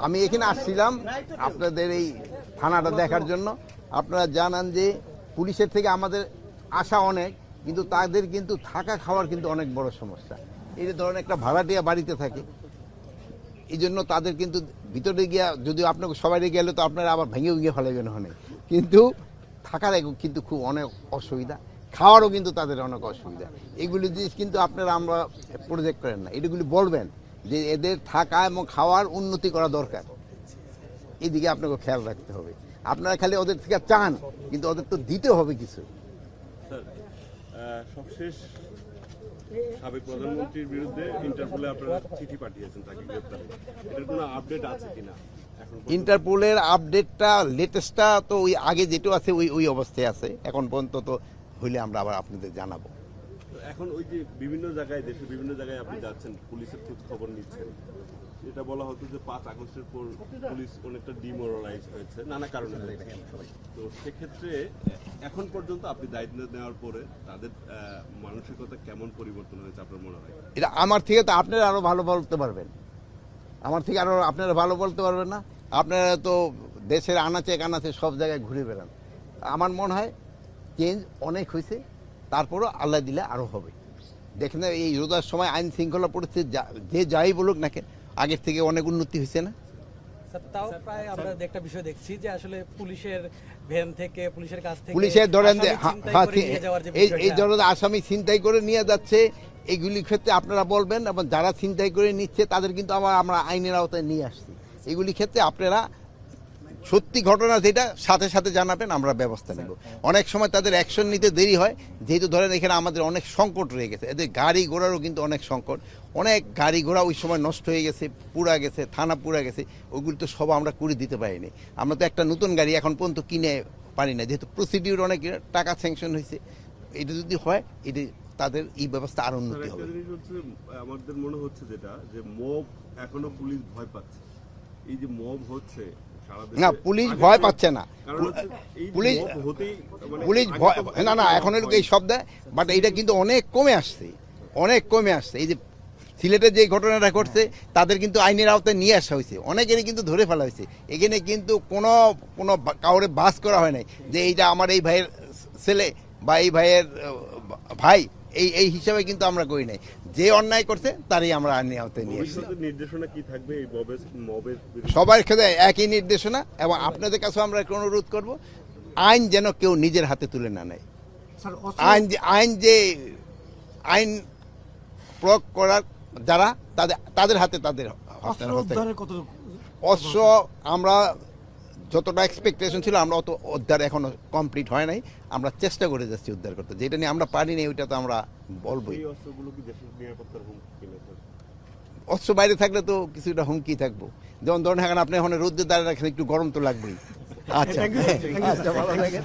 আমি এখানে আসছিলাম আপনাদের এই থানাটা দেখার জন্য। আপনারা জানান যে পুলিশের থেকে আমাদের আশা অনেক, কিন্তু তাদের কিন্তু থাকা খাওয়ার কিন্তু অনেক বড় সমস্যা। এই যে ধরেন একটা ভাড়াটিয়া বাড়িতে থাকে, এই জন্য তাদের কিন্তু ভিতরে গিয়া যদিও আপনাকে সবাই গেলে তো আপনারা আবার ভেঙে ভেঙে ফেলাবেন ওখানে, কিন্তু থাকার কিন্তু খুব অনেক অসুবিধা, খাওয়ারও কিন্তু তাদের অনেক অসুবিধা। এগুলি জিনিস কিন্তু আপনারা আমরা প্রজেক্ট করেন না, এগুলি বলবেন যে এদের থাকা এবং খাওয়ার উন্নতি করা দরকার, এদিকে আপনাকে খেয়াল রাখতে হবে। আপনারা খালি ওদের থেকে চান, কিন্তু ওদের তো দিতে হবে কিছু। সবশেষ সাবেক প্রধানমন্ত্রীর বিরুদ্ধে ইন্টারপোলে আপনারা চিঠি পাঠিয়েছেন তাকে গ্রেপ্তারে, এটার কোনো আপডেট আছে কিনা? ইন্টারপোলের আপডেটটা লেটেস্টটা তো ওই আগে যেটা আছে ওই অবস্থায় আছে, এখন পর্যন্ত তো হইলে আমরা আবার আপনাদের জানাবো। এখন ওই যে বিভিন্ন জায়গায়, দেশের বিভিন্ন জায়গায় আপনি যাচ্ছেন, পুলিশের খোঁজ খবর নিচ্ছেন, এটা বলা হতো যে 5 আগস্টের পর পুলিশ অনেকটা ডিমোরালাইজ হয়েছে নানা কারণে। তো সেক্ষেত্রে এখন পর্যন্ত আপনি দায়িত্ব নেওয়ার পরে তাদের মানসিকতা কেমন পরিবর্তন হয়েছে আপনার মনে হয়? এটা আমার থেকে তো আপনারা আরো ভালো বলতে পারবেন, আমার থেকে আরো আপনারা ভালো বলতে পারবেন না? আপনারা তো দেশের আনাচে কানাচে সব জায়গায় ঘুরে বেড়ান। আমার মনে হয় চেঞ্জ অনেক হয়েছে, তারপরও আল্লাহ দিলে আরো হবে। দেখেন এই রোজার সময় আইন শৃঙ্খলা পরিস্থিতি যে যাই বলুক না কেন, আগের থেকে অনেক উন্নতি হয়েছে না? তাও প্রায় আমরা একটা বিষয় দেখছি যে আসলে পুলিশের ভ্যান থেকে, পুলিশের কাছ থেকে পুলিশের ধরেন এই বিষয়টা ধরেন আসামি ছিনতাই করে নিয়ে যাচ্ছে, এইগুলির ক্ষেত্রে আপনারা বলবেন, এবং যারা ছিনতাই করে নিচ্ছে তাদের কিন্তু আমরা আইনের আওতায় নিয়ে আসছি। এগুলি ক্ষেত্রে আপনারা সত্যি ঘটনা যেটা সাথে সাথে জানাবেন, আমরা ব্যবস্থা নেব। অনেক সময় তাদের অ্যাকশন নিতে দেরি হয়, যেহেতু ধরেন এখানে আমাদের অনেক সংকট রয়ে গেছে, এদের গাড়ি ঘোড়ারও কিন্তু অনেক সংকট, অনেক গাড়ি ঘোড়া ওই সময় নষ্ট হয়ে গেছে, পুড়া গেছে, থানা পুড়া গেছে, ওইগুলি তো সব আমরা করে দিতে পারিনি। আমরা তো একটা নতুন গাড়ি এখন পর্যন্ত কিনে পারি না, যেহেতু প্রসিডিউর অনেক টাকা স্যাংশন হয়েছে। এটা যদি হয়, এটি তাদের এই ব্যবস্থা আরো উন্নতি হবে। আমাদের মনে হচ্ছে যেটা যে মব এখনো পুলিশ ভয় পাচ্ছে, এই যে মব হচ্ছে না, পুলিশ ভয় পাচ্ছে না, পুলিশ ভয় না এখন এই শব্দ, বাট এইটা কিন্তু অনেক কমে আসছে, অনেক কমে আসছে। এই যে সিলেটের যে ঘটনাটা ঘটছে, তাদের কিন্তু আইনের আওতায় নিয়ে আসা হয়েছে, অনেকেরই কিন্তু ধরে ফেলা হয়েছে। এখানে কিন্তু কোনো কাউরে বাস করা হয় নাই যে এইটা আমার এই ভাইয়ের ছেলে বা এই ভাইয়ের ভাই, এই হিসাবে কিন্তু আমরা করি নাই। যে অন্যায় করছে তারই আমরা আইনের আওতায় নিয়ে আসছি। নির্দেশনা কি থাকবে এই মবের? সবার ক্ষেত্রে একই নির্দেশনা, এবং আপনাদের কাছে আমরা অনুরোধ করব, আইন যেন কেউ নিজের হাতে তুলে না নেয়। আইন প্রয়োগ করার যারা তাদের হাতে অস্ত্র আমরা যতটা এক্সপেকটেশন ছিল, আমরা অত উদ্ধার এখনো কমপ্লিট হয় নাই। আমরা চেষ্টা করে যাচ্ছি উদ্ধার করতে, যেটা নিয়ে আমরা পারিনি ওইটা তো আমরা বলবোই। অস্ত্র বাইরে থাকলে তো কিছুটা হুমকি থাকবো, যেমন ধরেন এখন আপনি এখন রোদ্রে দাঁড়িয়ে রাখেন, একটু গরম তো লাগবেই। আচ্ছা, ভালো লাগে।